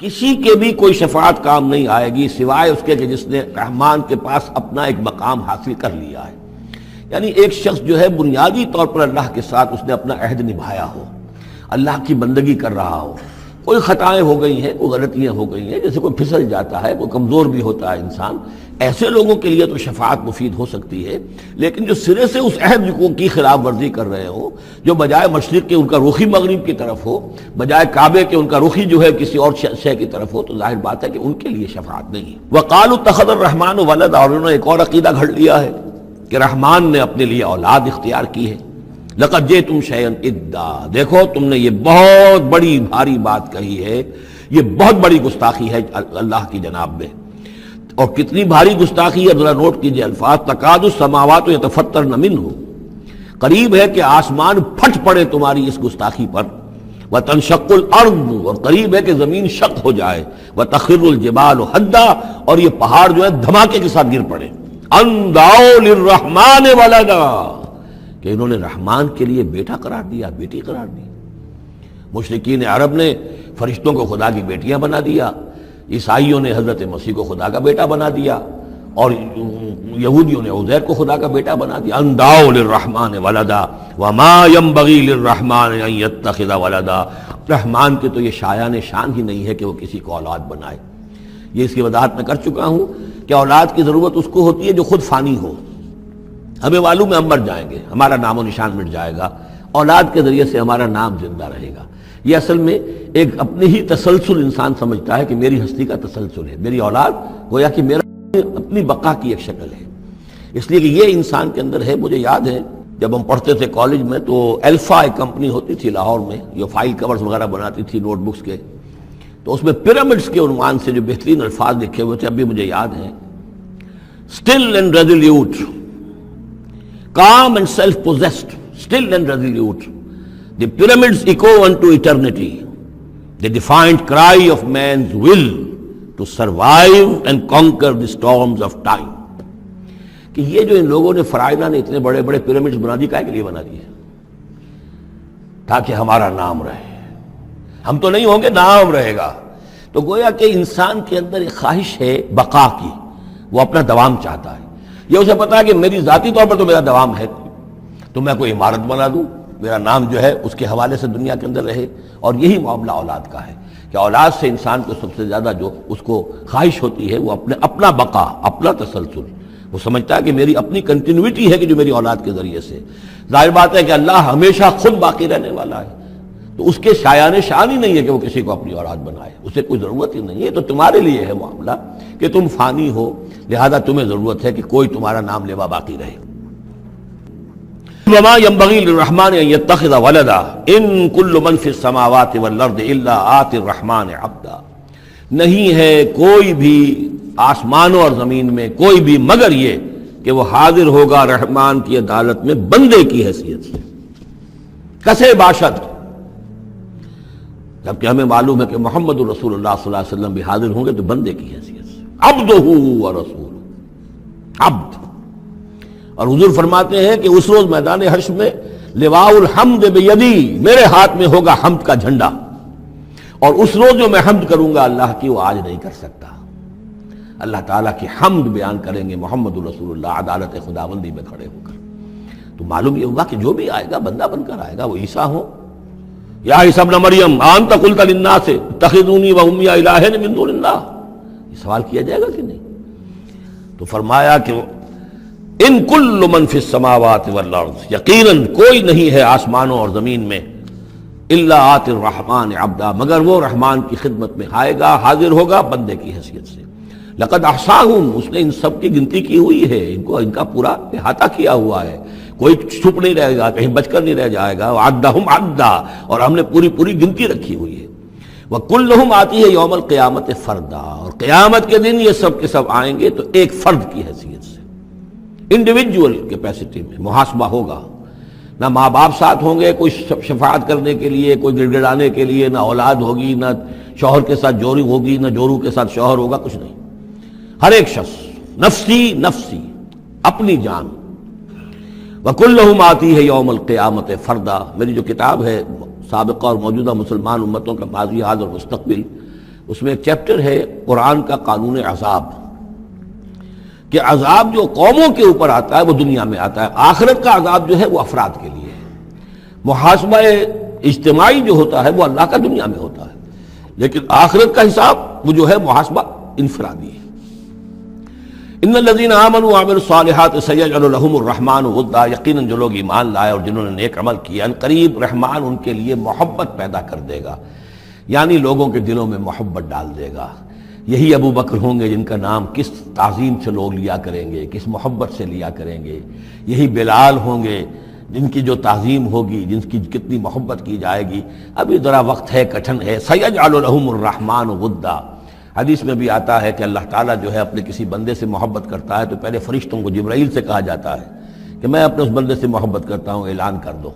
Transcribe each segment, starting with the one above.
کسی کے بھی کوئی شفاعت کام نہیں آئے گی سوائے اس کے کہ جس نے رحمان کے پاس اپنا ایک مقام حاصل کر لیا ہے. یعنی ایک شخص جو ہے بنیادی طور پر اللہ کے ساتھ اس نے اپنا عہد نبھایا ہو، اللہ کی بندگی کر رہا ہو، کوئی خطائیں ہو گئی ہیں، کوئی غلطیاں ہو گئی ہیں، جیسے کوئی پھسل جاتا ہے، کوئی کمزور بھی ہوتا ہے انسان، ایسے لوگوں کے لیے تو شفاعت مفید ہو سکتی ہے. لیکن جو سرے سے اس عہد کی خلاف ورزی کر رہے ہو، جو بجائے مشرق کے ان کا رخی مغرب کی طرف ہو، بجائے کعبے کے ان کا رخی جو ہے کسی اور شے کی طرف ہو، تو ظاہر بات ہے کہ ان کے لیے شفاعت نہیں ہے. وقالوا اتخذ الرحمن ولدا، اور انہوں نے ایک اور عقیدہ گھڑ لیا ہے کہ رحمان نے اپنے لیے اولاد اختیار کی ہے. لقد جئتم شیئا ادا، دیکھو تم نے یہ بہت بڑی بھاری بات کہی ہے، یہ بہت بڑی گستاخی ہے اللہ کی جناب میں. اور کتنی بھاری گستاخی ہے ذرا نوٹ کیجئے الفاظ، تکاد السماوات یتفطرن منہ، قریب ہے کہ آسمان پھٹ پڑے تمہاری اس گستاخی پر. وتنشق الارض، اور قریب ہے کہ زمین شق ہو جائے. وتخر الجبال حدا، اور یہ پہاڑ جو ہے دھماکے کے ساتھ گر پڑے. ان دعوا للرحمن ولدا، کہ انہوں نے رحمان کے لیے بیٹا قرار دیا، بیٹی قرار دی. مشرکین عرب نے فرشتوں کو خدا کی بیٹیاں بنا دیا، عیسائیوں نے حضرت مسیح کو خدا کا بیٹا بنا دیا، اور یہودیوں نے عزیر کو خدا کا بیٹا بنا دیا. ان دعوا للرحمن ولدا وما ينبغي للرحمن ان يتخذ ولدا، رحمان کے تو یہ شایان شان ہی نہیں ہے کہ وہ کسی کو اولاد بنائے. یہ اس کی وضاحت میں کر چکا ہوں کہ اولاد کی ضرورت اس کو ہوتی ہے جو خود فانی ہو. ہمیں معلوم ہے ہم مر جائیں گے، ہمارا نام و نشان مٹ جائے گا، اولاد کے ذریعے سے ہمارا نام زندہ رہے گا. یہ اصل میں ایک اپنے ہی تسلسل انسان سمجھتا ہے کہ میری ہستی کا تسلسل ہے، میری اولاد گویا کہ میرا اپنی بقا کی ایک شکل ہے. اس لیے کہ یہ انسان کے اندر ہے. مجھے یاد ہے جب ہم پڑھتے تھے کالج میں تو الفا ایک کمپنی ہوتی تھی لاہور میں، جو فائل کورز وغیرہ بناتی تھی نوٹ بکس کے، تو اس میں پیرامڈز کے عنوان سے جو بہترین الفاظ لکھے ہوئے تھے اب بھی مجھے یاد ہیں. Still and resolute, calm and self-possessed, still and resolute, the pyramids echo unto eternity, the defiant cry of man's will to survive and conquer the storms of time. کہ یہ جو ان لوگوں نے فرائضہ نے اتنے بڑے بڑے پیرامڈز بنا دی، کائے کے لیے بنا دیے؟ تاکہ ہمارا نام رہے. ہم تو نہیں ہوں گے، نام رہے گا. تو گویا کہ انسان کے اندر ایک خواہش ہے بقا کی، وہ اپنا دوام چاہتا ہے. یہ اسے پتا ہے کہ میری ذاتی طور پر تو میرا دوام ہے، تو میں کوئی عمارت بنا دوں، میرا نام جو ہے اس کے حوالے سے دنیا کے اندر رہے. اور یہی معاملہ اولاد کا ہے کہ اولاد سے انسان کو سب سے زیادہ جو اس کو خواہش ہوتی ہے وہ اپنا بقا، اپنا تسلسل. وہ سمجھتا ہے کہ میری اپنی کنٹینیوٹی ہے کہ جو میری اولاد کے ذریعے سے. ظاہر بات ہے کہ اللہ ہمیشہ خود باقی رہنے والا ہے، تو اس کے شایان شان ہی نہیں ہے کہ وہ کسی کو اپنی اولاد بنائے. اسے کوئی ضرورت ہی نہیں ہے. تو تمہارے لیے ہے معاملہ کہ تم فانی ہو، لہذا تمہیں ضرورت ہے کہ کوئی تمہارا نام لیوا باقی رہے. وما ينبغي للرحمن ان يتخذ ولدا ان كل من في السماوات والارض الا آتي الرحمن عبدا، نہیں ہے کوئی بھی آسمانوں اور زمین میں کوئی بھی مگر یہ کہ وہ حاضر ہوگا رحمان کی عدالت میں بندے کی حیثیت سے. کسے باشد، جبکہ ہمیں معلوم ہے کہ محمد رسول اللہ صلی اللہ علیہ وسلم بھی حاضر ہوں گے تو بندے کی حیثیت سے. عبدہ ورسولہ، عبد. اور حضور فرماتے ہیں کہ اس روز میدان حشر میں لواء الحمد بیدی، میرے ہاتھ میں ہوگا حمد کا جھنڈا، اور اس روز جو میں حمد کروں گا اللہ کی وہ آج نہیں کر سکتا. اللہ تعالیٰ کی حمد بیان کریں گے محمد رسول اللہ عدالت خداوندی میں کھڑے ہو کر. تو معلوم یہ ہوگا کہ جو بھی آئے گا بندہ بن کر آئے گا. وہ عیسیٰ ہو یا عیسیٰ ابن مریم انت قلت للناس اتخذونی وامی الہین من دون اللہ، یہ سوال کیا جائے گا کہ نہیں؟ تو فرمایا کہ ان کل من فی السماوات والارض، یقیناً کوئی نہیں ہے آسمانوں اور زمین میں، الا آتی الرحمن عبدا، مگر وہ رحمان کی خدمت میں آئے گا، حاضر ہوگا بندے کی حیثیت سے. لقد احصاہم، اس نے ان سب کی گنتی کی ہوئی ہے، ان کا پورا احاطہ کیا ہوا ہے، کوئی چھپ نہیں رہے گا، کہیں بچ کر نہیں رہ جائے گا. وعدہم عدا، اور ہم نے پوری گنتی رکھی ہوئی ہے. وکلہم آتی ہے یوم القیامت فردا، اور قیامت کے دن یہ سب کے سب آئیں گے تو ایک فرد کی حیثیت سے، انڈیویجول کیپیسٹی میں محاسبہ ہوگا. نہ ماں باپ ساتھ ہوں گے کوئی شفاعت کرنے کے لیے، کوئی گڑ گڑانے کے لیے، نہ اولاد ہوگی، نہ شوہر کے ساتھ جوری ہوگی، نہ جورو کے ساتھ شوہر ہوگا، کچھ نہیں. ہر ایک شخص نفسی نفسی، اپنی جان. وَكُلُّهُمْ آتی ہے یوم القیامت فردا. میری جو کتاب ہے سابقہ اور موجودہ مسلمان امتوں کا ماضی، حال اور مستقبل، اس میں ایک چیپٹر ہے قرآن کا قانون عذاب، کہ عذاب جو قوموں کے اوپر آتا ہے وہ دنیا میں آتا ہے، آخرت کا عذاب جو ہے وہ افراد کے لیے ہے۔ محاسبہ اجتماعی جو ہوتا ہے وہ اللہ کا دنیا میں ہوتا ہے، لیکن آخرت کا حساب وہ جو ہے محاسبہ انفرادی ہے۔ ان الذین آمنوا وعملوا الصالحات سیجعل لهم الرحمن ودا، یقیناً جو لوگ ایمان لائے اور جنہوں نے نیک عمل کیا، ان قریب رحمان ان کے لیے محبت پیدا کر دے گا، یعنی لوگوں کے دلوں میں محبت ڈال دے گا۔ یہی ابو بکر ہوں گے جن کا نام کس تعظیم سے لوگ لیا کریں گے، کس محبت سے لیا کریں گے۔ یہی بلال ہوں گے جن کی جو تعظیم ہوگی، جن کی کتنی محبت کی جائے گی۔ ابھی ذرا وقت ہے، کٹھن ہے۔ سیجعل لهم الرحمن ودا، حدیث میں بھی آتا ہے کہ اللہ تعالیٰ جو ہے اپنے کسی بندے سے محبت کرتا ہے تو پہلے فرشتوں کو، جبرائیل سے کہا جاتا ہے کہ میں اپنے اس بندے سے محبت کرتا ہوں، اعلان کر دو۔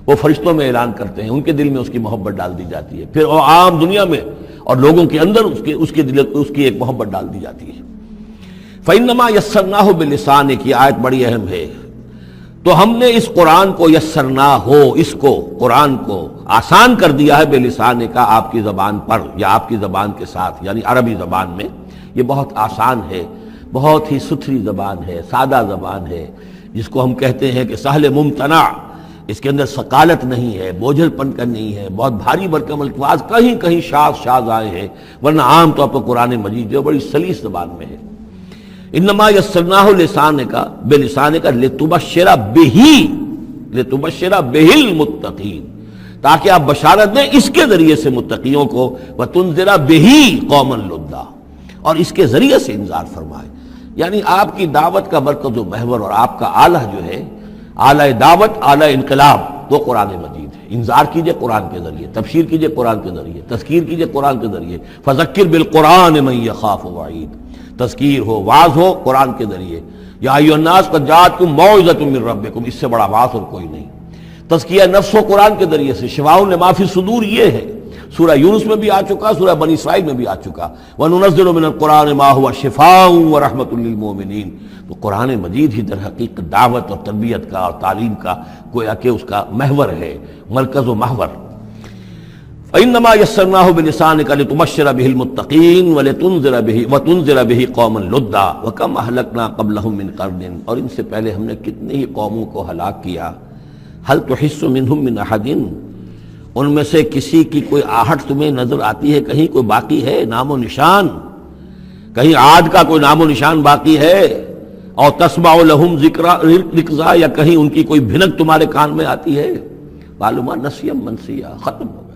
وہ فرشتوں میں اعلان کرتے ہیں، ان کے دل میں اس کی محبت ڈال دی جاتی ہے، پھر وہ عام دنیا میں اور لوگوں کے اندر اس کی ایک محبت ڈال دی جاتی ہے۔ فَإِنَّمَا يَسَّرْنَاهُ بِلِسَانِكَ، یہ آیت بڑی اہم ہے۔ تو ہم نے اس قرآن کو یسرنا ہو، اس کو قرآن کو آسان کر دیا ہے، بلسان کا، آپ کی زبان پر یا آپ کی زبان کے ساتھ، یعنی عربی زبان میں۔ یہ بہت آسان ہے، بہت ہی ستھری زبان ہے، سادہ زبان ہے، جس کو ہم کہتے ہیں کہ سہل ممتنع، اس کے اندر ثقالت نہیں ہے، بوجھل پن کا نہیں ہے، بہت بھاری بھرکم الفاظ کہیں کہیں شاذ آئے ہیں، ورنہ عام طور پر قرآن مجید جو بڑی سلیس زبان میں ہے۔ انما یسرناہ لسانک بلسانک لتبشر بہ المتقین، تاکہ آپ بشارت دیں اس کے ذریعے سے متقیوں کو، وتنذر بہ قوما لدا، اور اس کے ذریعے سے انذار فرمائے۔ یعنی آپ کی دعوت کا مرکز و محور اور آپ کا آلہ جو ہے، آلہ دعوت، آلہ انقلاب، وہ قرآن مجید ہے۔ انذار کیجئے قرآن کے ذریعے، تبشیر کیجئے قرآن کے ذریعے، تذکیر کیجئے قرآن کے ذریعے۔ فذکر بالقرآن من یخاف وعید، تذکیر ہو، واعظ ہو قرآن کے ذریعے۔ یا ایھا الناس قد جاءتکم موعظۃ من ربکم، اس سے بڑا واعظ اور کوئی نہیں۔ تزکیہ نفس و قرآن کے ذریعے سے، شفاء لما فی الصدور یہ ہے، سورہ یونس میں بھی آ چکا، سورہ بنی اسرائیل میں بھی آ چکا، وَنُنَزِّلُ مِنَ الْقُرْآنِ مَا هُوَ شِفَاءٌ وَرَحْمَةٌ لِّلْمُؤْمِنِينَ۔ تو قرآن مجید ہی در حقیقت دعوت اور تربیت کا اور تعلیم کا گویا کہ اس کا محور ہے، مرکز و محور۔ فَإِنَّمَا يَسَّرْنَاهُ بِلِسَانِكَ لِتُبَشِّرَ بِهِ الْمُتَّقِينَ وَتُنذِرَ بِهِ قَوْمًا لُدًّا وَكَمْ أَهْلَكْنَا قَبْلَهُم مِّن قَرْنٍ، اور ان سے پہلے ہم نے کتنی ہی قوموں کو ہلاک کیا۔ هَلْ تُحِسُّ مِنْهُم مِّنْ أَحَدٍ، ان میں سے کسی کی کوئی آہٹ تمہیں نظر آتی ہے؟ کہیں کوئی باقی ہے نام و نشان؟ کہیں عاد کا کوئی نام و نشان باقی ہے؟ اور تسمع لهم ذکرا، یا کہیں ان کی کوئی بھنک تمہارے کان میں آتی ہے؟ معلومات نسیم منسیہ، ختم ہو۔